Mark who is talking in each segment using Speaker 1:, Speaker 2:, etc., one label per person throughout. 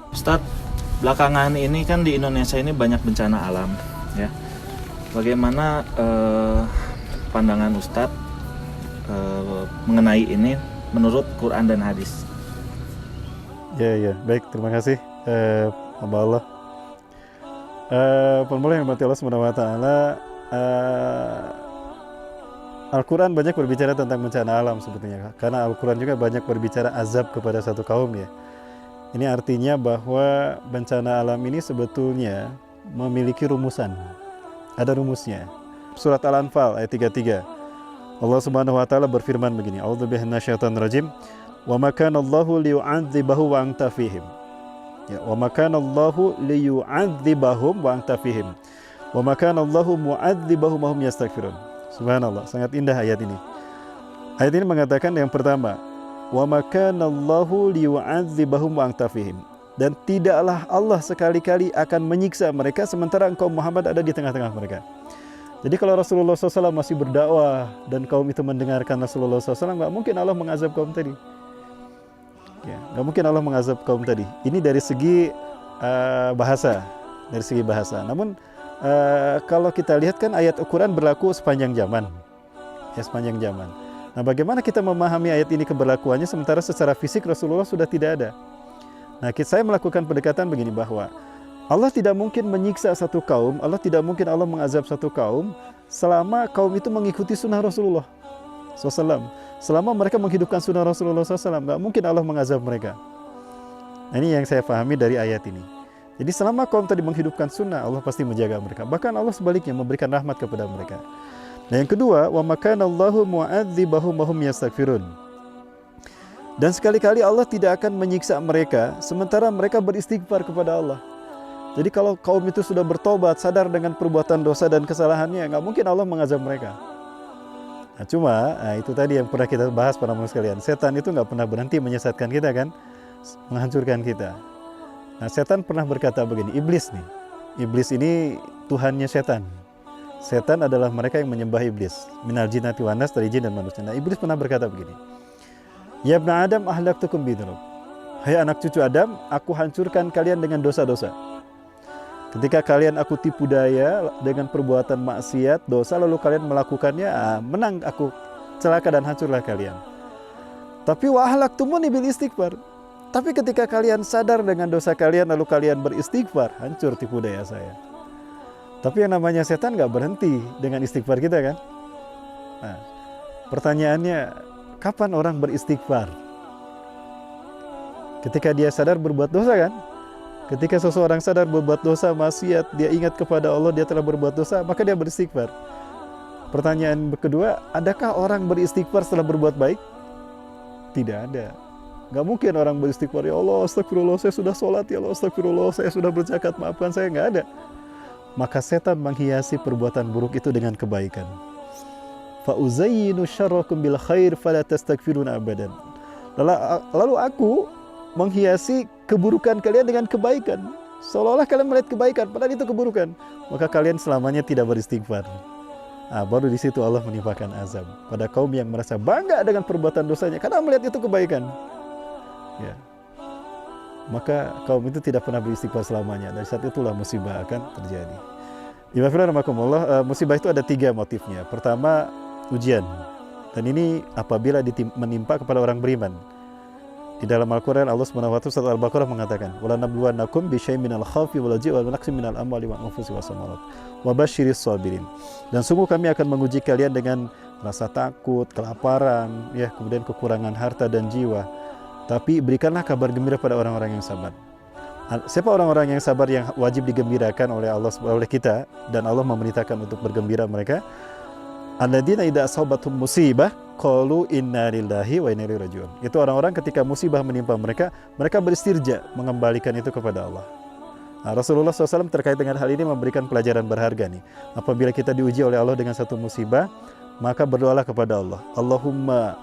Speaker 1: Ustadz, belakangan ini kan di Indonesia ini banyak bencana alam, ya. Bagaimana pandangan Ustadz mengenai ini menurut Quran dan hadis?
Speaker 2: Ya, baik, terima kasih, hamba Allah. Pemirsa yang dirahmati Allah Subhanahu wa Ta'ala, Al-Quran banyak berbicara tentang bencana alam sebetulnya, karena Al-Quran juga banyak berbicara azab kepada satu kaum, ya. Ini artinya bahwa bencana alam ini sebetulnya memiliki rumusan. Ada rumusnya. Surat Al-Anfal ayat 33. Allah Subhanahu wa taala berfirman begini, A'udzubillahi minasyaitonir rajim. Wa ma kana Allahu liyu'adzibahu wa anta fihim. Ya, wa ma kana Allahu liyu'adzibahum wa anta fihim. Wa ma kana Allahu mu'adzibahum wa hum yastaghfirun. Subhanallah, sangat indah ayat ini. Ayat ini mengatakan yang pertama, wa makana Allahu liyu'adzibahum wa anta fihim, dan tidaklah Allah sekali-kali akan menyiksa mereka sementara engkau Muhammad ada di tengah-tengah mereka. Jadi kalau Rasulullah SAW masih berdakwah dan kaum itu mendengarkan Rasulullah SAW, nggak mungkin Allah mengazab kaum tadi. Ya, nggak mungkin Allah mengazab kaum tadi. Ini dari segi bahasa, dari segi bahasa. Namun kalau kita lihat kan ayat Al-Quran berlaku sepanjang zaman, ya, sepanjang zaman. Nah, bagaimana kita memahami ayat ini keberlakuannya sementara secara fisik Rasulullah sudah tidak ada? Nah, saya melakukan pendekatan begini, bahwa Allah tidak mungkin menyiksa satu kaum, Allah tidak mungkin Allah mengazab satu kaum selama kaum itu mengikuti sunnah Rasulullah SAW. Selama mereka menghidupkan sunnah Rasulullah SAW, nggak mungkin Allah mengazab mereka. Nah, ini yang saya pahami dari ayat ini. Jadi selama kaum tadi menghidupkan sunnah, Allah pasti menjaga mereka. Bahkan Allah sebaliknya memberikan rahmat kepada mereka. Nah, yang kedua, wa makana Allahu mu'adzibahum wa hum yastaghfirun. Dan sekali-kali Allah tidak akan menyiksa mereka sementara mereka beristighfar kepada Allah. Jadi kalau kaum itu sudah bertobat, sadar dengan perbuatan dosa dan kesalahannya, nggak mungkin Allah mengazab mereka. Nah, cuma itu tadi yang pernah kita bahas para manusia sekalian. Setan itu nggak pernah berhenti menyesatkan kita kan, menghancurkan kita. Nah, setan pernah berkata begini, iblis nih. Iblis ini tuhannya setan. Setan adalah mereka yang menyembah iblis. Minal jinnati wan nas, dari jin dan manusia. Nah, iblis pernah berkata begini, ya ibna Adam ahlaktukum bidhunub. Hai anak cucu Adam, aku hancurkan kalian dengan dosa-dosa. Ketika kalian aku tipu daya dengan perbuatan maksiat, dosa, lalu kalian melakukannya, menang aku, celaka dan hancurlah kalian. Tapi wa ahlaktumuni bil istighfar. Tapi ketika kalian sadar dengan dosa kalian lalu kalian beristighfar, hancur tipu daya saya. Tapi yang namanya setan nggak berhenti dengan istighfar kita kan? Nah, pertanyaannya, kapan orang beristighfar? Ketika dia sadar berbuat dosa kan? Ketika seseorang sadar berbuat dosa, maksiat, dia ingat kepada Allah, dia telah berbuat dosa, maka dia beristighfar. Pertanyaan kedua, adakah orang beristighfar setelah berbuat baik? Tidak ada. Nggak mungkin orang beristighfar, ya Allah, astagfirullah, saya sudah sholat, ya Allah, astagfirullah, saya sudah berzakat, maafkan saya. Nggak ada. Maka setan menghiasi perbuatan buruk itu dengan kebaikan. Fa uzayyinu syarrakum bil khair fala tastaghfiruna abadan. Lalu aku menghiasi keburukan kalian dengan kebaikan, seolah-olah kalian melihat kebaikan padahal itu keburukan. Maka kalian selamanya tidak beristighfar. Baru di situ Allah menimpakan azab pada kaum yang merasa bangga dengan perbuatan dosanya karena melihat itu kebaikan. Ya. Maka kaum itu tidak pernah beristighfar selamanya. Dari saat itulah musibah akan terjadi. Musibah itu ada 3 motifnya. Pertama, ujian. Dan ini apabila menimpa kepada orang beriman. Di dalam Al-Quran Allah SWT surat Al-Baqarah mengatakan, "Wala nabluwannakum bisyai'in minal khawfi wal ju'i wal naqsin minal amwali wal anfusi was samarat wa basyiris sabirin." Dan sungguh kami akan menguji kalian dengan rasa takut, kelaparan, ya, kemudian kekurangan harta dan jiwa. Tapi berikanlah kabar gembira pada orang-orang yang sabar. Siapa orang-orang yang sabar yang wajib digembirakan oleh Allah, oleh kita, dan Allah memerintahkan untuk bergembira mereka? Alladzina idza asabathum musibah qalu inna lillahi wa inna ilaihi raji'un. Itu orang-orang ketika musibah menimpa mereka, mereka beristirja mengembalikan itu kepada Allah. Rasulullah SAW terkait dengan hal ini memberikan pelajaran berharga nih. Apabila kita diuji oleh Allah dengan satu musibah, maka berdoalah kepada Allah. Allahumma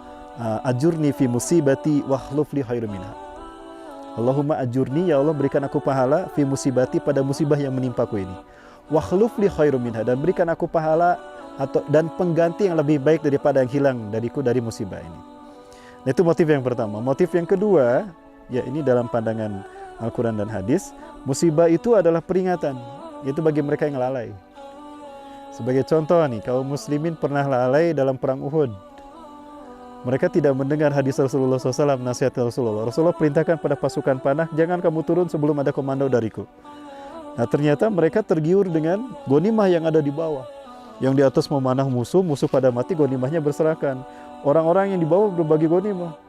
Speaker 2: ajurni fi musibati wahluf li khairum minha. Allahumma ajurni, ya Allah berikan aku pahala fi musibati, pada musibah yang menimpaku ini. Wahluf li khairum minha, dan berikan aku pahala dan pengganti yang lebih baik daripada yang hilang dari musibah ini. Nah, itu motif yang pertama. Motif yang kedua, ya ini dalam pandangan Al-Quran dan hadis, musibah itu adalah peringatan, yaitu bagi mereka yang lalai. Sebagai contoh nih, kaum muslimin pernah lalai dalam perang Uhud. Mereka tidak mendengar hadis Rasulullah SAW, nasihat Rasulullah. Rasulullah perintahkan pada pasukan panah, jangan kamu turun sebelum ada komando dariku. Nah, ternyata mereka tergiur dengan ghanimah yang ada di bawah. Yang di atas memanah musuh pada mati, ghanimahnya berserakan. Orang-orang yang di bawah berbagi ghanimah.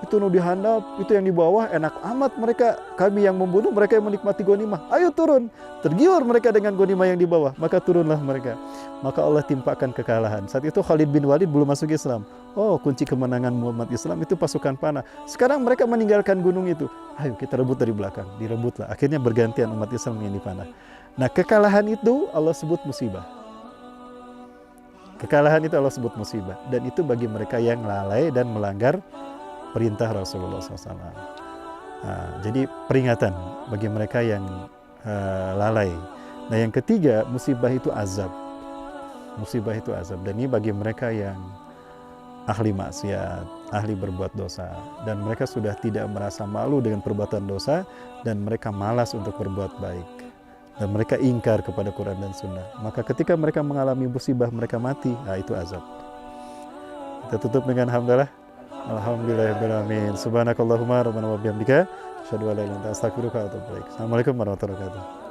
Speaker 2: Itu nu dihandap, itu yang di bawah enak amat mereka. Kami yang membunuh, mereka yang menikmati ghanimah. Ayo turun. Tergiur mereka dengan ghanimah yang di bawah, maka turunlah mereka. Maka Allah timpakan kekalahan. Saat itu Khalid bin Walid belum masuk Islam. Oh, kunci kemenangan umat Islam itu pasukan panah. Sekarang mereka meninggalkan gunung itu. Ayo kita rebut dari belakang. Direbutlah. Akhirnya bergantian umat Islam yang dipanah. Nah, kekalahan itu Allah sebut musibah. Kekalahan itu Allah sebut musibah. Dan itu bagi mereka yang lalai dan melanggar perintah Rasulullah SAW. Jadi peringatan bagi mereka yang lalai. Nah, yang ketiga, musibah itu azab. Musibah itu azab. Dan ini bagi mereka yang ahli maksiat, ahli berbuat dosa. Dan mereka sudah tidak merasa malu dengan perbuatan dosa. Dan mereka malas untuk berbuat baik. Dan mereka ingkar kepada Quran dan Sunnah. Maka ketika mereka mengalami musibah, mereka mati. Nah, itu azab. Kita tutup dengan hamdalah. Alhamdulillahirrahmanirrahim. Subhanakallahumma rabbana wa bihamdika asyhadu an la ilaha illa anta astaghfiruka wa atubu ilaik. Assalamualaikum warahmatullahi wabarakatuh.